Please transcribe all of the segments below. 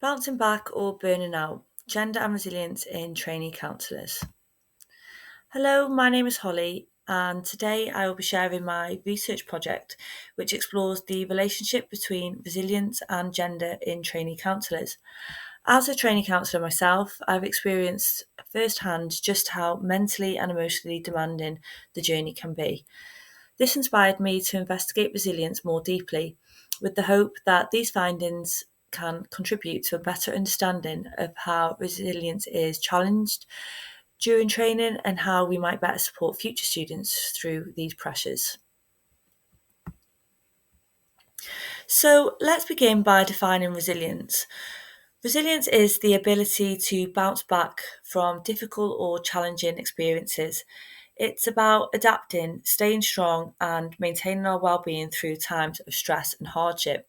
Bouncing back or burning out, gender and resilience in trainee counsellors. Hello, my name is Holly, and today I will be sharing my research project which explores the relationship between resilience and gender in trainee counsellors. As a trainee counsellor myself, I've experienced firsthand just how mentally and emotionally demanding the journey can be. This inspired me to investigate resilience more deeply, with the hope that these findings can contribute to a better understanding of how resilience is challenged during training and how we might better support future students through these pressures. So let's begin by defining resilience. Resilience is the ability to bounce back from difficult or challenging experiences. It's about adapting, staying strong, and maintaining our well-being through times of stress and hardship.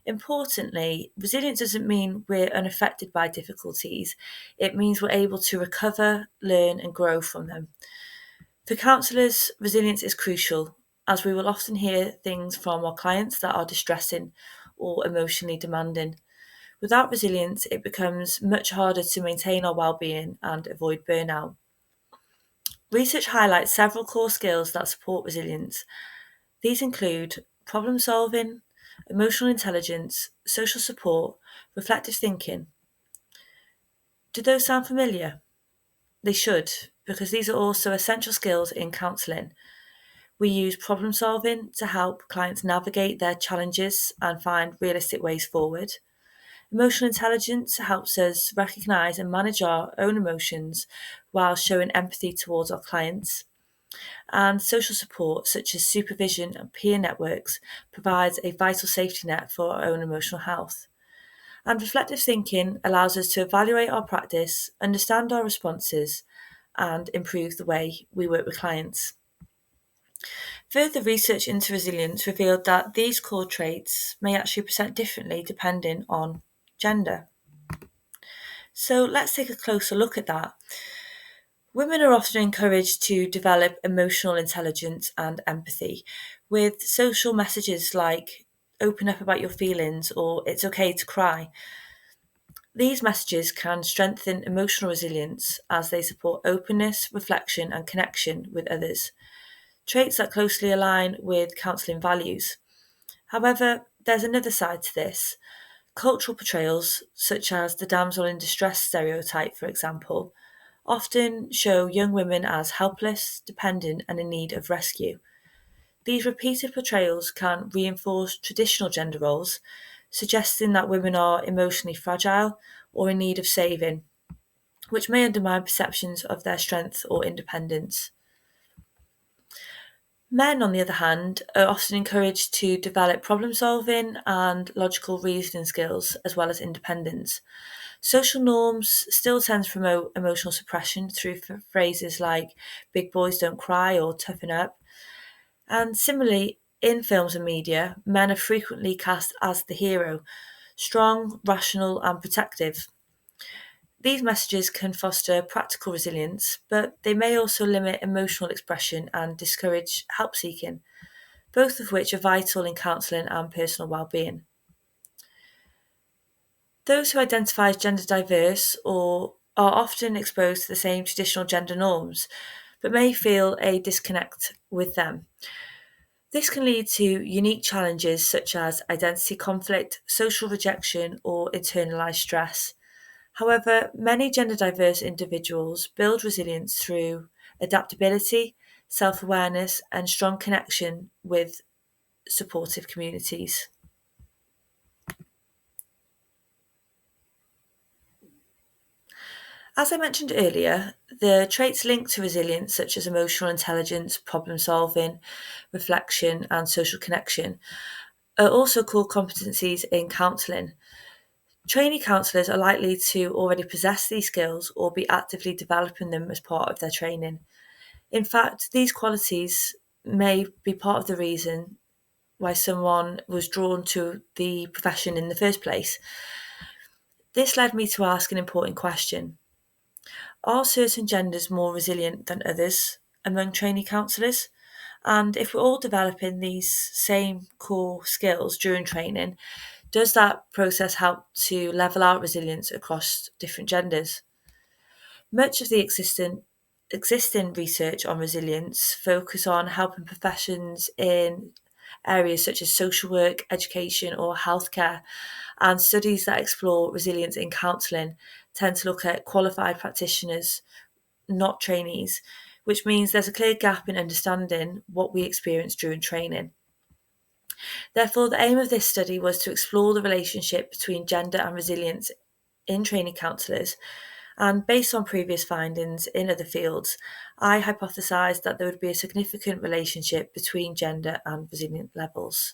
Importantly, resilience doesn't mean we're unaffected by difficulties. It means we're able to recover, learn, and grow from them. For counsellors, resilience is crucial, as we will often hear things from our clients that are distressing or emotionally demanding. Without resilience, it becomes much harder to maintain our well-being and avoid burnout. Research highlights several core skills that support resilience. These include problem solving, emotional intelligence, social support, reflective thinking. Do those sound familiar? They should, because these are also essential skills in counselling. We use problem solving to help clients navigate their challenges and find realistic ways forward. Emotional intelligence helps us recognise and manage our own emotions while showing empathy towards our clients. And social support, such as supervision and peer networks, provides a vital safety net for our own emotional health. And reflective thinking allows us to evaluate our practice, understand our responses, and improve the way we work with clients. Further research into resilience revealed that these core traits may actually present differently depending on gender. So let's take a closer look at that. Women are often encouraged to develop emotional intelligence and empathy, with social messages like open up about your feelings or it's okay to cry. These messages can strengthen emotional resilience as they support openness, reflection, and connection with others, traits that closely align with counselling values. However, there's another side to this. Cultural portrayals, such as the damsel in distress stereotype, for example, often show young women as helpless, dependent, and in need of rescue. These repeated portrayals can reinforce traditional gender roles, suggesting that women are emotionally fragile or in need of saving, which may undermine perceptions of their strength or independence. Men, on the other hand, are often encouraged to develop problem solving and logical reasoning skills as well as independence. Social norms still tend to promote emotional suppression through phrases like big boys don't cry or toughen up. And similarly, in films and media, men are frequently cast as the hero, strong, rational, and protective. These messages can foster practical resilience, but they may also limit emotional expression and discourage help seeking, both of which are vital in counselling and personal well-being. Those who identify as gender diverse or are often exposed to the same traditional gender norms, but may feel a disconnect with them. This can lead to unique challenges such as identity conflict, social rejection, or internalized stress. However, many gender diverse individuals build resilience through adaptability, self awareness, and strong connection with supportive communities. As I mentioned earlier, the traits linked to resilience, such as emotional intelligence, problem solving, reflection, and social connection, are also core competencies in counselling. Trainee counsellors are likely to already possess these skills or be actively developing them as part of their training. In fact, these qualities may be part of the reason why someone was drawn to the profession in the first place. This led me to ask an important question. Are certain genders more resilient than others among trainee counsellors? And if we're all developing these same core skills during training, Does that process help to level out resilience across different genders? Much of the existing research on resilience focus on helping professions in areas such as social work, education, or healthcare, and studies that explore resilience in counselling tend to look at qualified practitioners, not trainees, which means there's a clear gap in understanding what we experience during training. Therefore, the aim of this study was to explore the relationship between gender and resilience in trainee counsellors, and based on previous findings in other fields, I hypothesised that there would be a significant relationship between gender and resilient levels.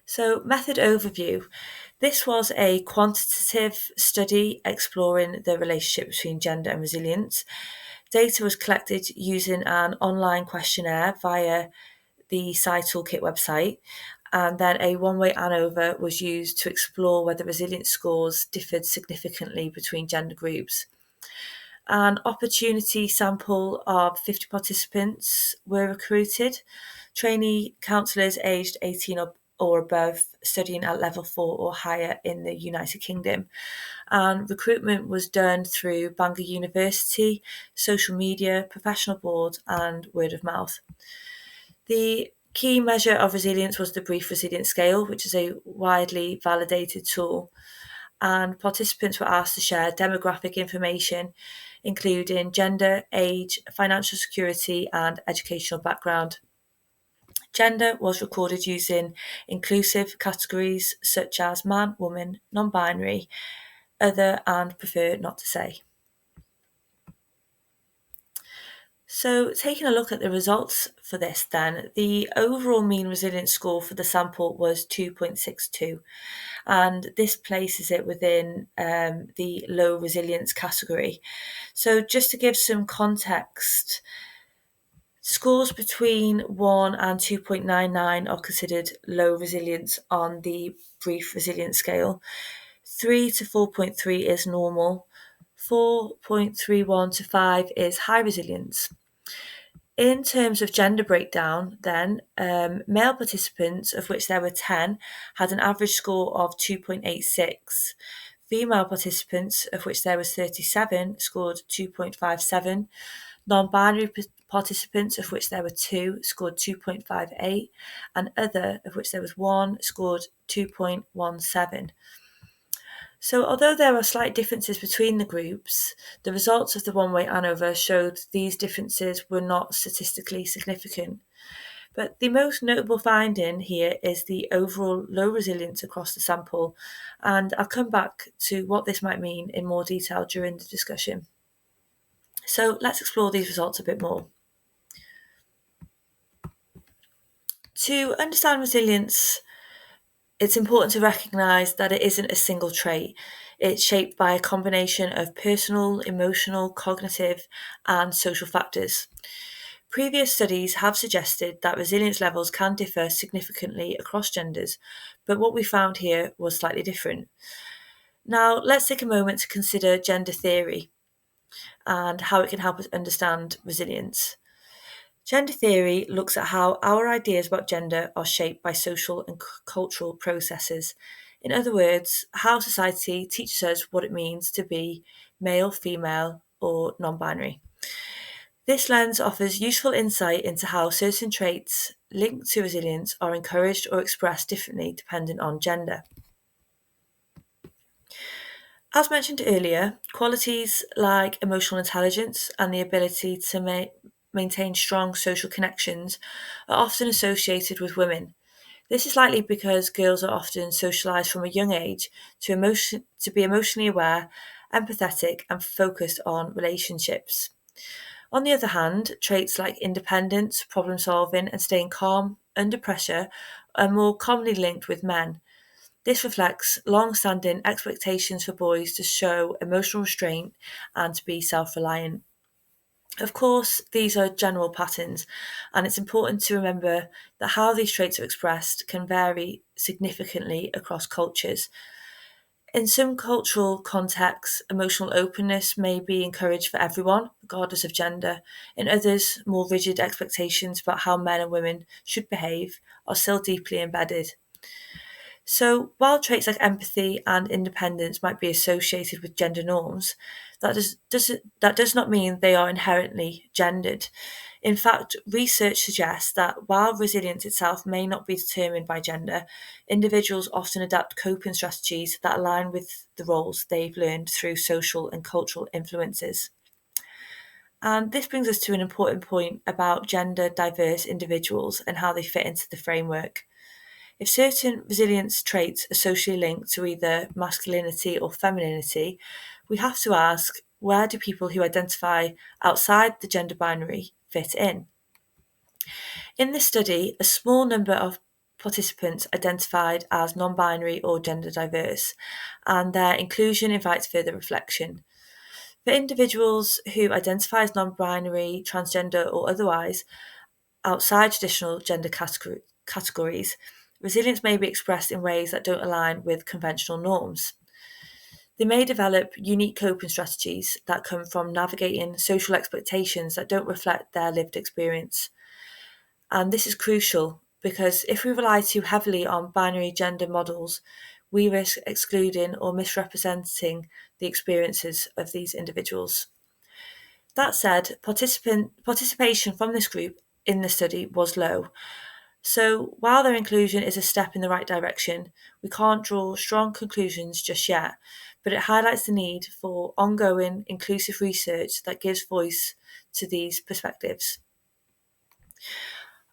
So, method overview. This was a quantitative study exploring the relationship between gender and resilience. Data was collected using an online questionnaire via the SciToolkit website, and then a one-way ANOVA was used to explore whether resilience scores differed significantly between gender groups. An opportunity sample of 50 participants were recruited, trainee counsellors aged 18 or above studying at level 4 or higher in the United Kingdom. And recruitment was done through Bangor University, social media, professional board, and word of mouth. The key measure of resilience was the Brief Resilience Scale, which is a widely validated tool, and participants were asked to share demographic information, including gender, age, financial security, and educational background. Gender was recorded using inclusive categories such as man, woman, non-binary, other, and prefer not to say. So, taking a look at the results for this then, the overall mean resilience score for the sample was 2.62, and this places it within the low resilience category. So, just to give some context, scores between 1 and 2.99 are considered low resilience on the Brief Resilience Scale. 3 to 4.3 is normal. 4.31 to 5 is high resilience. In terms of gender breakdown, then, male participants, of which there were 10, had an average score of 2.86. Female participants, of which there was 37, scored 2.57. Non-binary participants, of which there were 2, scored 2.58, and other, of which there was 1, scored 2.17. So, although there are slight differences between the groups, the results of the one-way ANOVA showed these differences were not statistically significant. But the most notable finding here is the overall low resilience across the sample, and I'll come back to what this might mean in more detail during the discussion. So, let's explore these results a bit more. To understand resilience, it's important to recognise that it isn't a single trait. It's shaped by a combination of personal, emotional, cognitive, and social factors. Previous studies have suggested that resilience levels can differ significantly across genders, but what we found here was slightly different. Now, let's take a moment to consider gender theory and how it can help us understand resilience. Gender theory looks at how our ideas about gender are shaped by social and cultural processes. In other words, how society teaches us what it means to be male, female, or non binary. This lens offers useful insight into how certain traits linked to resilience are encouraged or expressed differently depending on gender. As mentioned earlier, qualities like emotional intelligence and the ability to maintain strong social connections are often associated with women. This is likely because girls are often socialised from a young age to be emotionally aware, empathetic, and focused on relationships. On the other hand, traits like independence, problem solving, and staying calm under pressure are more commonly linked with men. This reflects long-standing expectations for boys to show emotional restraint and to be self-reliant. Of course, these are general patterns, and it's important to remember that how these traits are expressed can vary significantly across cultures. In some cultural contexts, emotional openness may be encouraged for everyone, regardless of gender. In others, more rigid expectations about how men and women should behave are still deeply embedded. So, while traits like empathy and independence might be associated with gender norms, that does not mean they are inherently gendered. In fact, research suggests that while resilience itself may not be determined by gender, individuals often adapt coping strategies that align with the roles they've learned through social and cultural influences. And this brings us to an important point about gender diverse individuals and how they fit into the framework. If certain resilience traits are socially linked to either masculinity or femininity, we have to ask, where do people who identify outside the gender binary fit in? In this study, a small number of participants identified as non binary or gender diverse, and their inclusion invites further reflection. For individuals who identify as non binary, transgender, or otherwise outside traditional gender categories, resilience may be expressed in ways that don't align with conventional norms. They may develop unique coping strategies that come from navigating social expectations that don't reflect their lived experience. And this is crucial because if we rely too heavily on binary gender models, we risk excluding or misrepresenting the experiences of these individuals. That said, participation from this group in the study was low. So, while their inclusion is a step in the right direction, we can't draw strong conclusions just yet, but it highlights the need for ongoing inclusive research that gives voice to these perspectives.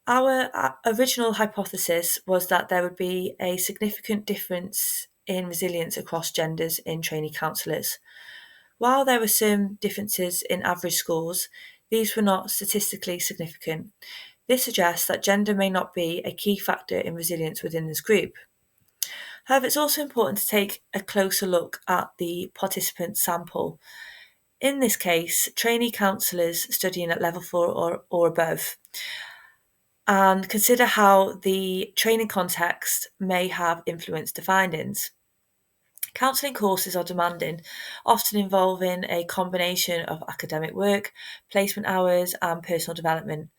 Our original hypothesis was that there would be a significant difference in resilience across genders in trainee counsellors. While there were some differences in average scores, these were not statistically significant. This suggests that gender may not be a key factor in resilience within this group. However, it's also important to take a closer look at the participant sample. In this case, trainee counsellors studying at level 4 or above, and consider how the training context may have influenced the findings. Counselling courses are demanding, often involving a combination of academic work, placement hours, and personal development.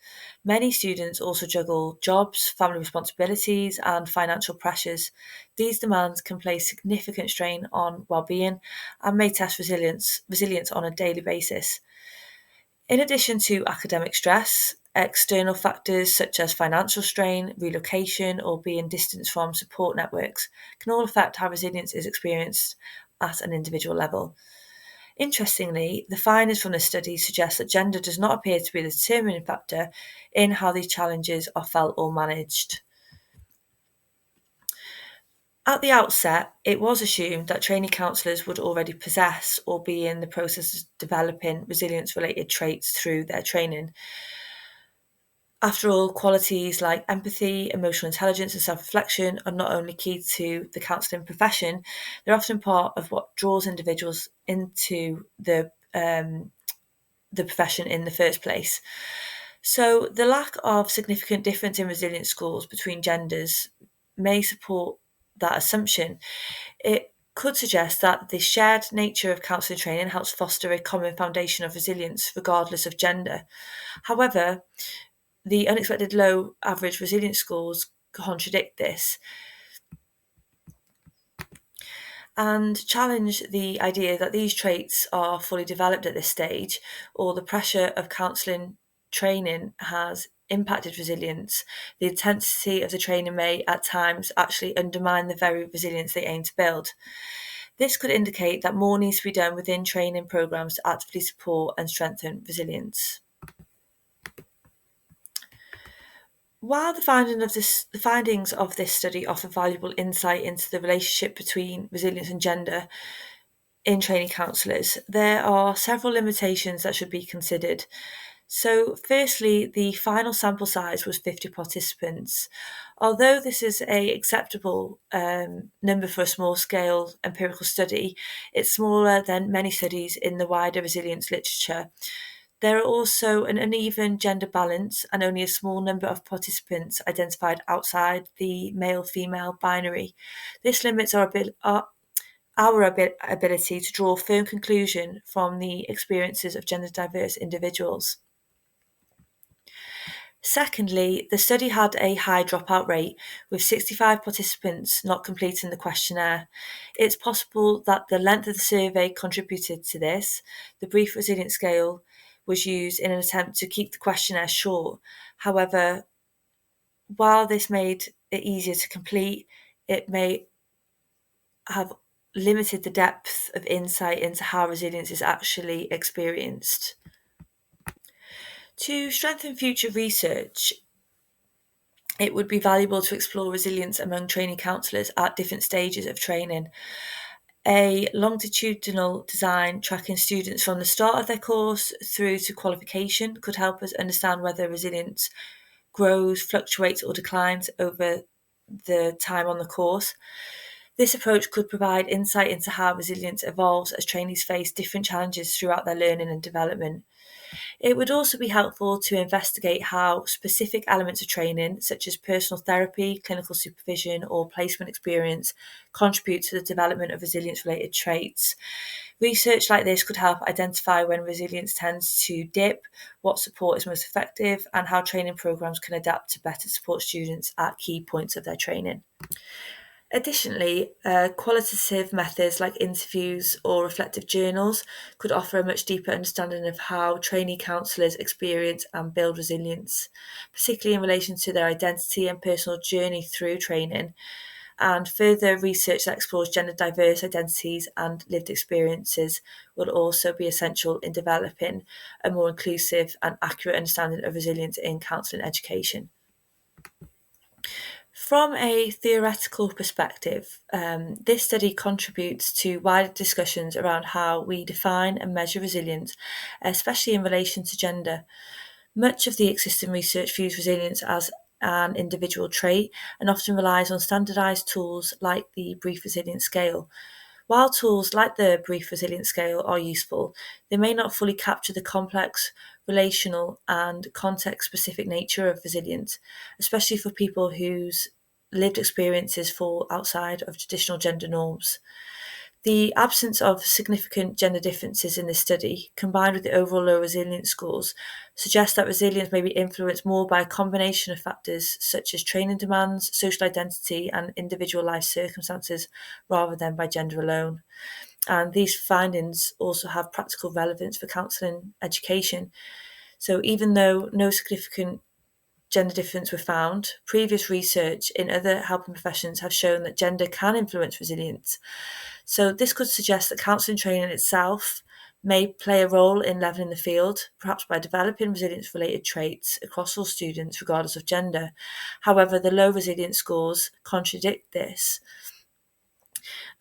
Many students also juggle jobs, family responsibilities, and financial pressures. These demands can place significant strain on well-being and may test resilience on a daily basis. In addition to academic stress, external factors such as financial strain, relocation, or being distanced from support networks can all affect how resilience is experienced at an individual level. Interestingly, the findings from this study suggest that gender does not appear to be the determining factor in how these challenges are felt or managed. At the outset, it was assumed that trainee counsellors would already possess or be in the process of developing resilience-related traits through their training. After all, qualities like empathy, emotional intelligence, and self reflection are not only key to the counselling profession, they're often part of what draws individuals into the profession in the first place. So, the lack of significant difference in resilience scores between genders may support that assumption. It could suggest that the shared nature of counselling training helps foster a common foundation of resilience regardless of gender. However, the unexpected low average resilience scores contradict this and challenge the idea that these traits are fully developed at this stage, or the pressure of counselling training has impacted resilience. The intensity of the training may at times actually undermine the very resilience they aim to build. This could indicate that more needs to be done within training programs to actively support and strengthen resilience. While the findings of this study offer valuable insight into the relationship between resilience and gender in trainee counsellors, there are several limitations that should be considered. So, firstly, the final sample size was 50 participants. Although this is an acceptable number for a small scale empirical study, it's smaller than many studies in the wider resilience literature. There are also an uneven gender balance and only a small number of participants identified outside the male-female binary. This limits our ability to draw a firm conclusion from the experiences of gender diverse individuals. Secondly, the study had a high dropout rate, with 65 participants not completing the questionnaire. It's possible that the length of the survey contributed to this. The brief resilience scale was used in an attempt to keep the questionnaire short. However, while this made it easier to complete, it may have limited the depth of insight into how resilience is actually experienced. To strengthen future research, it would be valuable to explore resilience among trainee counsellors at different stages of training. A longitudinal design tracking students from the start of their course through to qualification could help us understand whether resilience grows, fluctuates, or declines over the time on the course. This approach could provide insight into how resilience evolves as trainees face different challenges throughout their learning and development. It would also be helpful to investigate how specific elements of training, such as personal therapy, clinical supervision, or placement experience, contribute to the development of resilience related traits. Research like this could help identify when resilience tends to dip, what support is most effective, and how training programs can adapt to better support students at key points of their training. Additionally, qualitative methods like interviews or reflective journals could offer a much deeper understanding of how trainee counsellors experience and build resilience, particularly in relation to their identity and personal journey through training. And further research that explores gender diverse identities and lived experiences will also be essential in developing a more inclusive and accurate understanding of resilience in counselling education. From a theoretical perspective, this study contributes to wider discussions around how we define and measure resilience, especially in relation to gender. Much of the existing research views resilience as an individual trait and often relies on standardised tools like the Brief Resilience Scale. While tools like the Brief Resilience Scale are useful, they may not fully capture the complex, relational, and context specific nature of resilience, especially for people whose lived experiences fall outside of traditional gender norms. The absence of significant gender differences in this study, combined with the overall low resilience scores, suggests that resilience may be influenced more by a combination of factors such as training demands, social identity, and individual life circumstances, rather than by gender alone. And these findings also have practical relevance for counselling education. So, even though no significant gender difference were found, previous research in other helping professions have shown that gender can influence resilience. So this could suggest that counselling training itself may play a role in levelling the field, perhaps by developing resilience-related traits across all students, regardless of gender. However, the low resilience scores contradict this,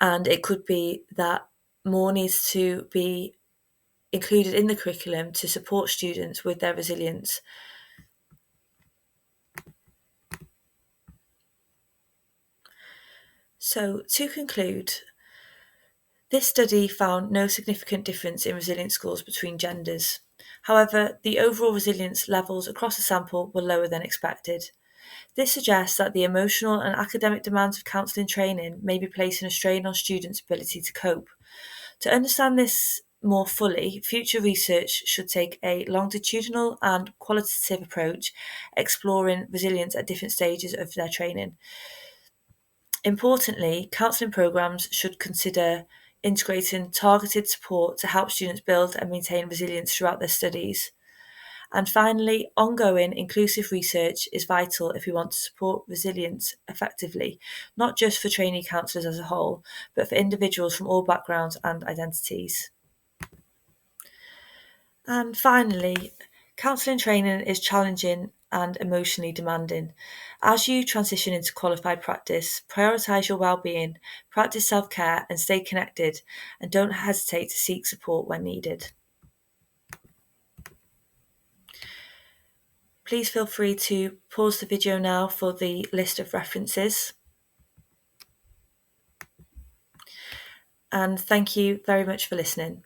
and it could be that more needs to be included in the curriculum to support students with their resilience. So, to conclude, this study found no significant difference in resilience scores between genders. However, the overall resilience levels across the sample were lower than expected. This suggests that the emotional and academic demands of counselling training may be placing a strain on students' ability to cope. To understand this more fully, future research should take a longitudinal and qualitative approach, exploring resilience at different stages of their training. Importantly, counselling programmes should consider integrating targeted support to help students build and maintain resilience throughout their studies. And finally, ongoing inclusive research is vital if we want to support resilience effectively, not just for trainee counsellors as a whole, but for individuals from all backgrounds and identities. And finally, counselling training is challenging and emotionally demanding. As you transition into qualified practice, prioritise your well-being, practice self-care and stay connected, and don't hesitate to seek support when needed. Please feel free to pause the video now for the list of references. And thank you very much for listening.